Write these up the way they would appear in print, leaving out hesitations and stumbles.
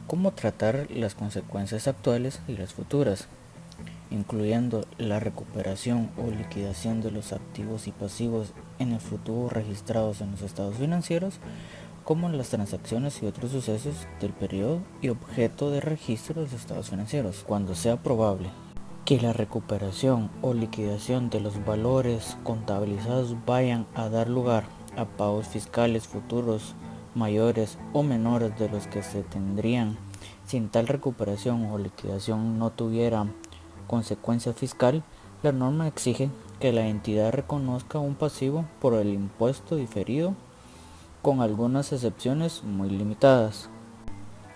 cómo tratar las consecuencias actuales y las futuras, incluyendo la recuperación o liquidación de los activos y pasivos en el futuro registrados en los estados financieros, como las transacciones y otros sucesos del periodo y objeto de registro de los estados financieros, cuando sea probable que la recuperación o liquidación de los valores contabilizados vayan a dar lugar a pagos fiscales futuros mayores o menores de los que se tendrían si tal recuperación o liquidación no tuviera consecuencia fiscal. La norma exige que la entidad reconozca un pasivo por el impuesto diferido, con algunas excepciones muy limitadas.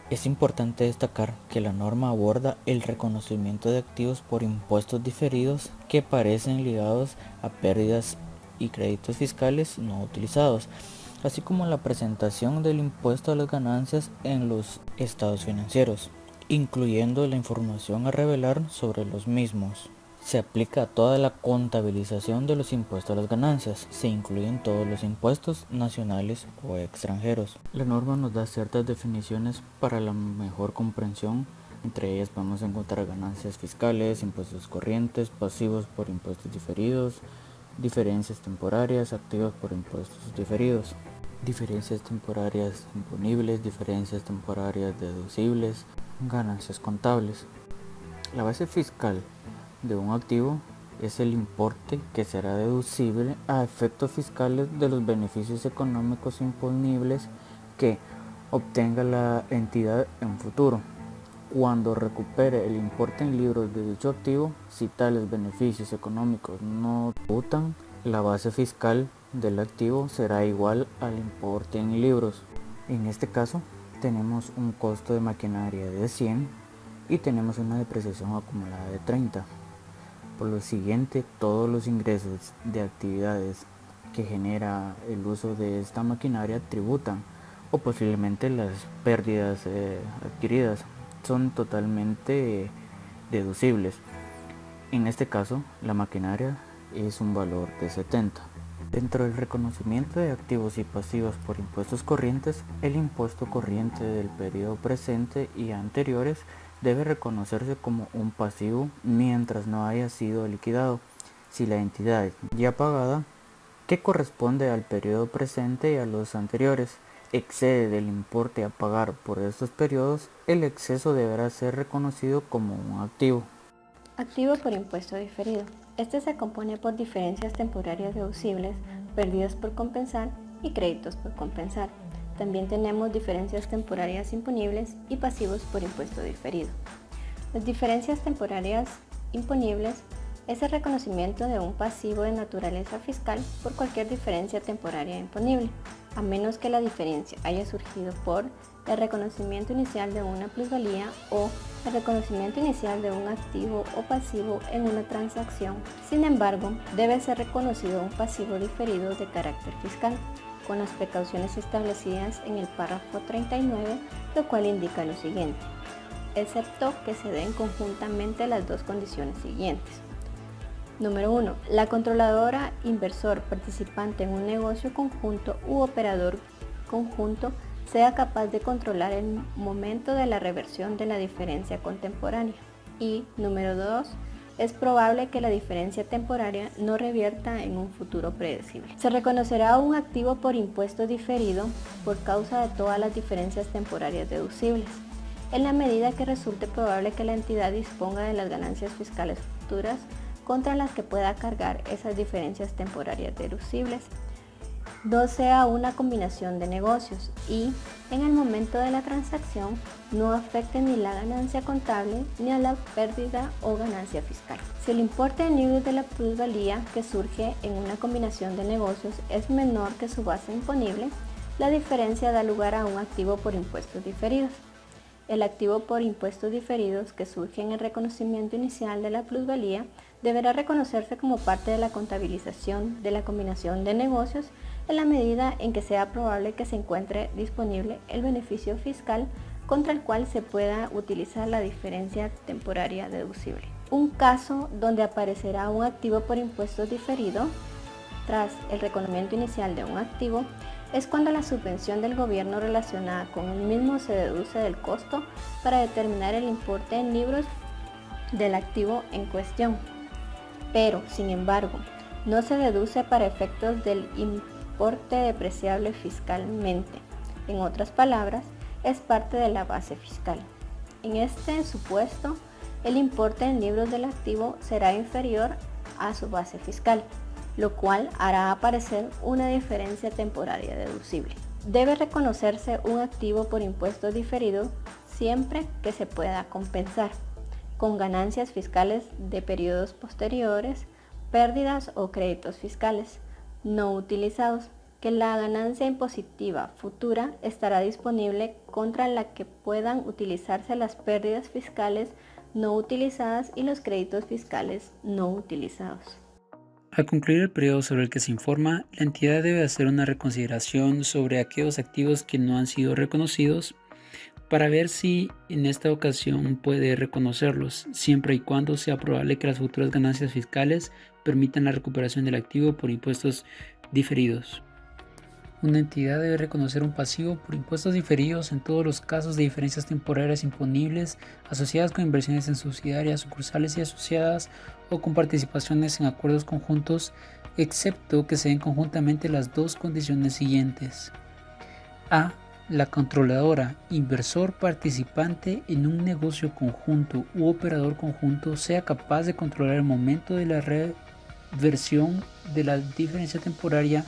Es importante destacar que la norma aborda el reconocimiento de activos por impuestos diferidos que parecen ligados a pérdidas y créditos fiscales no utilizados, así como la presentación del impuesto a las ganancias en los estados financieros, incluyendo la información a revelar sobre los mismos. Se aplica a toda la contabilización de los impuestos a las ganancias, se incluyen todos los impuestos nacionales o extranjeros. La norma nos da ciertas definiciones para la mejor comprensión. Entre ellas vamos a encontrar ganancias fiscales, impuestos corrientes, pasivos por impuestos diferidos, diferencias temporarias, activos por impuestos diferidos, diferencias temporarias imponibles, diferencias temporarias deducibles, ganancias contables. La base fiscal de un activo es el importe que será deducible a efectos fiscales de los beneficios económicos imponibles que obtenga la entidad en futuro. Cuando recupere el importe en libros de dicho activo, si tales beneficios económicos no tributan, la base fiscal del activo será igual al importe en libros. En este caso, tenemos un costo de maquinaria de 100 y tenemos una depreciación acumulada de 30. Por lo siguiente, todos los ingresos de actividades que genera el uso de esta maquinaria tributan, o posiblemente las pérdidas adquiridas son totalmente deducibles. En este caso, la maquinaria es un valor de 70. Dentro del reconocimiento de activos y pasivos por impuestos corrientes, el impuesto corriente del periodo presente y anteriores debe reconocerse como un pasivo mientras no haya sido liquidado. Si la entidad ya pagada, que corresponde al periodo presente y a los anteriores, excede del importe a pagar por estos periodos, el exceso deberá ser reconocido como un activo. Activo por impuesto diferido. Este se compone por diferencias temporarias deducibles, pérdidas por compensar y créditos por compensar. También tenemos diferencias temporarias imponibles y pasivos por impuesto diferido. Las diferencias temporarias imponibles es el reconocimiento de un pasivo de naturaleza fiscal por cualquier diferencia temporaria imponible, a menos que la diferencia haya surgido por el reconocimiento inicial de una plusvalía o el reconocimiento inicial de un activo o pasivo en una transacción. Sin embargo, debe ser reconocido un pasivo diferido de carácter fiscal, con las precauciones establecidas en el párrafo 39, lo cual indica lo siguiente, excepto que se den conjuntamente las dos condiciones siguientes. Número 1. La controladora, inversor, participante en un negocio conjunto u operador conjunto sea capaz de controlar el momento de la reversión de la diferencia contemporánea. Y número 2. Es probable que la diferencia temporaria no revierta en un futuro predecible. Se reconocerá un activo por impuesto diferido por causa de todas las diferencias temporarias deducibles, en la medida que resulte probable que la entidad disponga de las ganancias fiscales futuras contra las que pueda cargar esas diferencias temporarias deducibles, no sea una combinación de negocios y, en el momento de la transacción, no afecte ni la ganancia contable ni a la pérdida o ganancia fiscal. Si el importe en libros de la plusvalía que surge en una combinación de negocios es menor que su base imponible, la diferencia da lugar a un activo por impuestos diferidos. El activo por impuestos diferidos que surge en el reconocimiento inicial de la plusvalía deberá reconocerse como parte de la contabilización de la combinación de negocios en la medida en que sea probable que se encuentre disponible el beneficio fiscal contra el cual se pueda utilizar la diferencia temporaria deducible. Un caso donde aparecerá un activo por impuestos diferido tras el reconocimiento inicial de un activo Es cuando la subvención del gobierno relacionada con el mismo se deduce del costo para determinar el importe en libros del activo en cuestión. Pero, sin embargo, no se deduce para efectos del importe depreciable fiscalmente. En otras palabras, es parte de la base fiscal. En este supuesto, el importe en libros del activo será inferior a su base fiscal, lo cual hará aparecer una diferencia temporaria deducible. Debe reconocerse un activo por impuestos diferidos siempre que se pueda compensar, con ganancias fiscales de periodos posteriores, pérdidas o créditos fiscales no utilizados, que la ganancia impositiva futura estará disponible contra la que puedan utilizarse las pérdidas fiscales no utilizadas y los créditos fiscales no utilizados. Al concluir el periodo sobre el que se informa, la entidad debe hacer una reconsideración sobre aquellos activos que no han sido reconocidos para ver si en esta ocasión puede reconocerlos, siempre y cuando sea probable que las futuras ganancias fiscales permitan la recuperación del activo por impuestos diferidos. Una entidad debe reconocer un pasivo por impuestos diferidos en todos los casos de diferencias temporarias imponibles asociadas con inversiones en subsidiarias, sucursales y asociadas o con participaciones en acuerdos conjuntos, excepto que se den conjuntamente las dos condiciones siguientes. A. La controladora, inversor participante en un negocio conjunto u operador conjunto sea capaz de controlar el momento de la reversión de la diferencia temporaria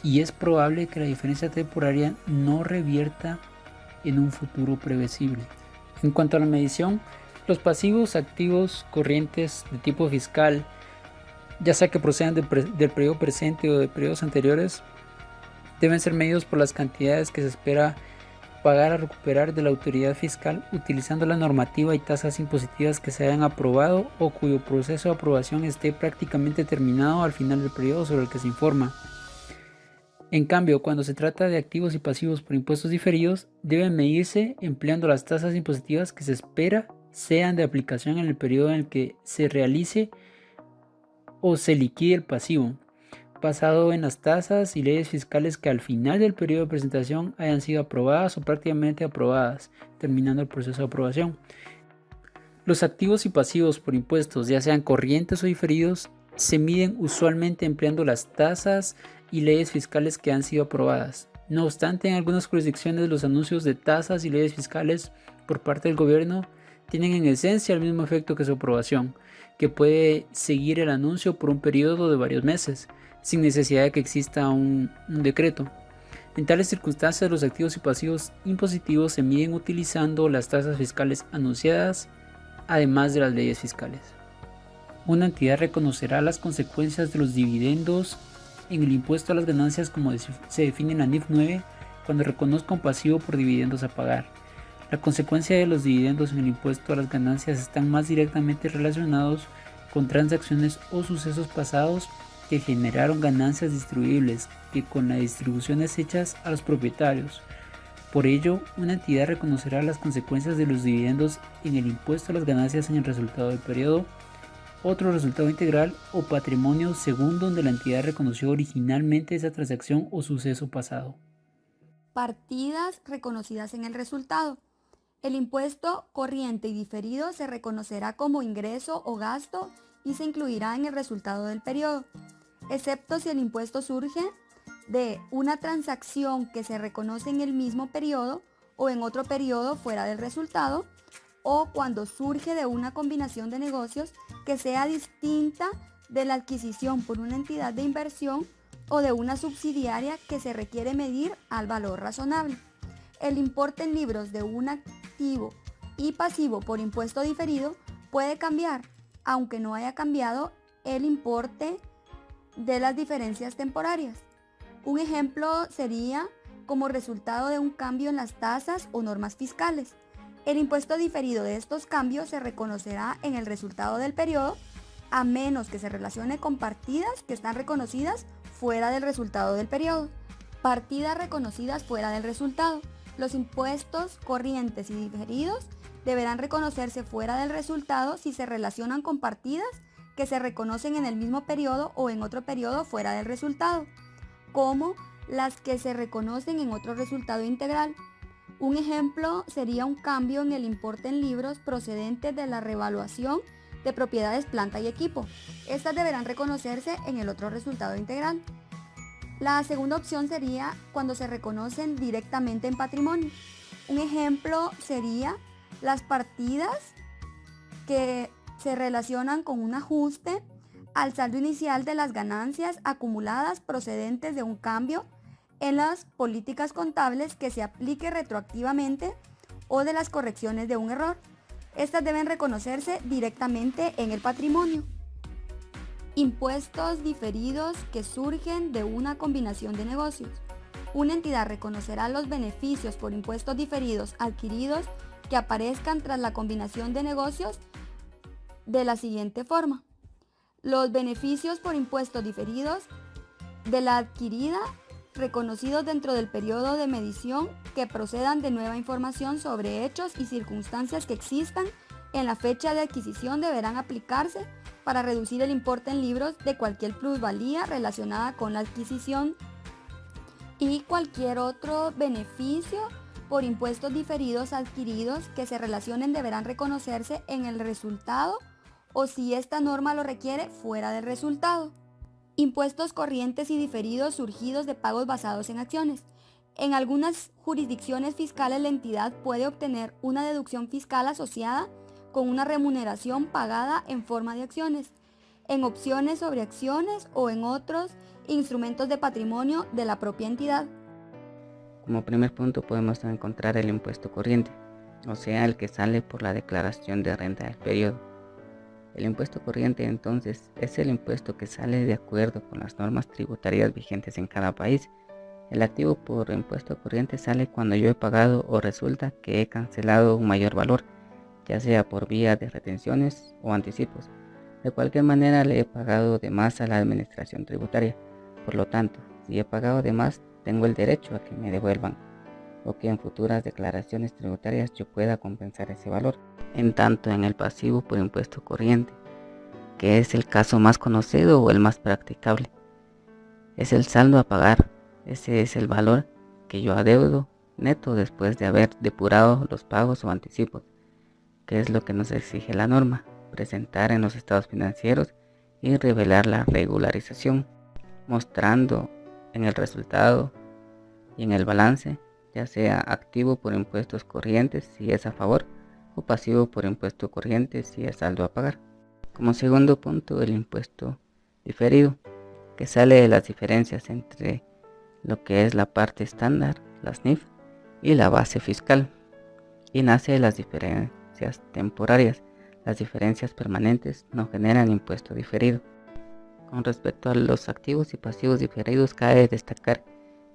y es probable que la diferencia temporaria no revierta en un futuro previsible. En cuanto a la medición, los pasivos activos corrientes de tipo fiscal, ya sea que procedan del periodo presente o de periodos anteriores, deben ser medidos por las cantidades que se espera pagar a recuperar de la autoridad fiscal utilizando la normativa y tasas impositivas que se hayan aprobado o cuyo proceso de aprobación esté prácticamente terminado al final del periodo sobre el que se informa. En cambio, cuando se trata de activos y pasivos por impuestos diferidos, deben medirse empleando las tasas impositivas que se espera sean de aplicación en el periodo en el que se realice o se liquide el pasivo, basado en las tasas y leyes fiscales que al final del periodo de presentación hayan sido aprobadas o prácticamente aprobadas, terminando el proceso de aprobación. Los activos y pasivos por impuestos, ya sean corrientes o diferidos, se miden usualmente empleando las tasas y leyes fiscales que han sido aprobadas. No obstante, en algunas jurisdicciones los anuncios de tasas y leyes fiscales por parte del gobierno tienen en esencia el mismo efecto que su aprobación, que puede seguir el anuncio por un periodo de varios meses, sin necesidad de que exista un decreto. En tales circunstancias, los activos y pasivos impositivos se miden utilizando las tasas fiscales anunciadas, además de las leyes fiscales. Una entidad reconocerá las consecuencias de los dividendos en el impuesto a las ganancias como se define en la NIF 9 cuando reconozca un pasivo por dividendos a pagar. La consecuencia de los dividendos en el impuesto a las ganancias están más directamente relacionados con transacciones o sucesos pasados que generaron ganancias distribuibles que con las distribuciones hechas a los propietarios. Por ello, una entidad reconocerá las consecuencias de los dividendos en el impuesto a las ganancias en el resultado del periodo, otro resultado integral o patrimonio según donde la entidad reconoció originalmente esa transacción o suceso pasado. Partidas reconocidas en el resultado. El impuesto corriente y diferido se reconocerá como ingreso o gasto y se incluirá en el resultado del periodo, excepto si el impuesto surge de una transacción que se reconoce en el mismo periodo o en otro periodo fuera del resultado, o cuando surge de una combinación de negocios que sea distinta de la adquisición por una entidad de inversión o de una subsidiaria que se requiere medir al valor razonable. El importe en libros de un activo y pasivo por impuesto diferido puede cambiar, aunque no haya cambiado el importe de las diferencias temporarias. Un ejemplo sería como resultado de un cambio en las tasas o normas fiscales. El impuesto diferido de estos cambios se reconocerá en el resultado del periodo, a menos que se relacione con partidas que están reconocidas fuera del resultado del periodo. Partidas reconocidas fuera del resultado. Los impuestos corrientes y diferidos deberán reconocerse fuera del resultado si se relacionan con partidas que se reconocen en el mismo periodo o en otro periodo fuera del resultado, como las que se reconocen en otro resultado integral. Un ejemplo sería un cambio en el importe en libros procedente de la revaluación de propiedades, planta y equipo. Estas deberán reconocerse en el otro resultado integral. La segunda opción sería cuando se reconocen directamente en patrimonio. Un ejemplo sería las partidas que se relacionan con un ajuste al saldo inicial de las ganancias acumuladas procedentes de un cambio en las políticas contables que se aplique retroactivamente o de las correcciones de un error. Estas deben reconocerse directamente en el patrimonio. Impuestos diferidos que surgen de una combinación de negocios. Una entidad reconocerá los beneficios por impuestos diferidos adquiridos que aparezcan tras la combinación de negocios de la siguiente forma. Los beneficios por impuestos diferidos de la adquirida reconocidos dentro del periodo de medición que procedan de nueva información sobre hechos y circunstancias que existan en la fecha de adquisición deberán aplicarse para reducir el importe en libros de cualquier plusvalía relacionada con la adquisición y cualquier otro beneficio por impuestos diferidos adquiridos que se relacionen deberán reconocerse en el resultado o si esta norma lo requiere fuera del resultado. Impuestos corrientes y diferidos surgidos de pagos basados en acciones. En algunas jurisdicciones fiscales la entidad puede obtener una deducción fiscal asociada con una remuneración pagada en forma de acciones, en opciones sobre acciones o en otros instrumentos de patrimonio de la propia entidad. Como primer punto podemos encontrar el impuesto corriente, o sea, el que sale por la declaración de renta del periodo. El impuesto corriente entonces es el impuesto que sale de acuerdo con las normas tributarias vigentes en cada país. El activo por impuesto corriente sale cuando yo he pagado o resulta que he cancelado un mayor valor, ya sea por vía de retenciones o anticipos. De cualquier manera le he pagado de más a la administración tributaria. Por lo tanto, si he pagado de más, tengo el derecho a que me devuelvan o que en futuras declaraciones tributarias yo pueda compensar ese valor. En tanto, en el pasivo por impuesto corriente, que es el caso más conocido o el más practicable, es el saldo a pagar. Ese es el valor que yo adeudo neto después de haber depurado los pagos o anticipos, que es lo que nos exige la norma, presentar en los estados financieros y revelar la regularización, mostrando en el resultado y en el balance, ya sea activo por impuestos corrientes si es a favor o pasivo por impuesto corriente si es saldo a pagar. Como segundo punto, el impuesto diferido, que sale de las diferencias entre lo que es la parte estándar, las NIF, y la base fiscal, y nace de las diferencias temporarias. Las diferencias permanentes no generan impuesto diferido. Con respecto a los activos y pasivos diferidos, cabe destacar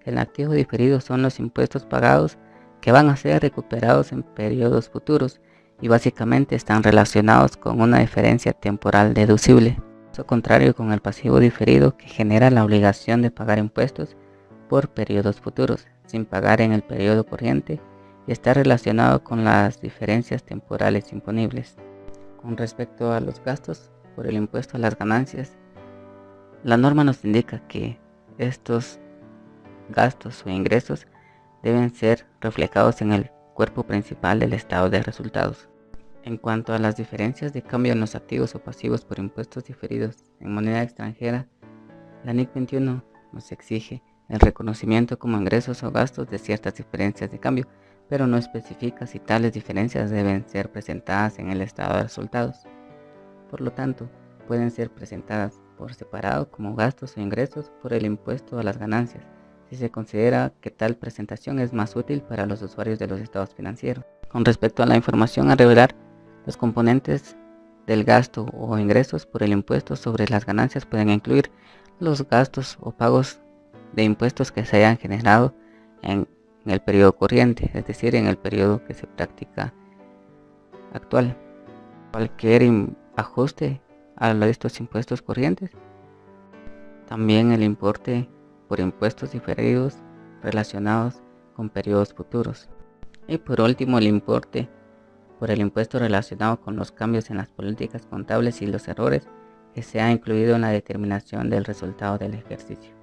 que el activo diferido son los impuestos pagados que van a ser recuperados en periodos futuros y básicamente están relacionados con una diferencia temporal deducible. Eso contrario con el pasivo diferido, que genera la obligación de pagar impuestos por periodos futuros sin pagar en el periodo corriente y está relacionado con las diferencias temporales imponibles. Con respecto a los gastos por el impuesto a las ganancias, la norma nos indica que estos gastos o ingresos deben ser reflejados en el cuerpo principal del estado de resultados. En cuanto a las diferencias de cambio en los activos o pasivos por impuestos diferidos en moneda extranjera, la NIC 21 nos exige el reconocimiento como ingresos o gastos de ciertas diferencias de cambio, pero no especifica si tales diferencias deben ser presentadas en el estado de resultados. Por lo tanto, pueden ser presentadas por separado como gastos o ingresos por el impuesto a las ganancias, si se considera que tal presentación es más útil para los usuarios de los estados financieros. Con respecto a la información a revelar, los componentes del gasto o ingresos por el impuesto sobre las ganancias pueden incluir los gastos o pagos de impuestos que se hayan generado en el periodo corriente, es decir, en el periodo que se practica actual. Cualquier ajuste a estos impuestos corrientes. También el importe por impuestos diferidos relacionados con periodos futuros. Y por último, el importe por el impuesto relacionado con los cambios en las políticas contables y los errores que se ha incluido en la determinación del resultado del ejercicio.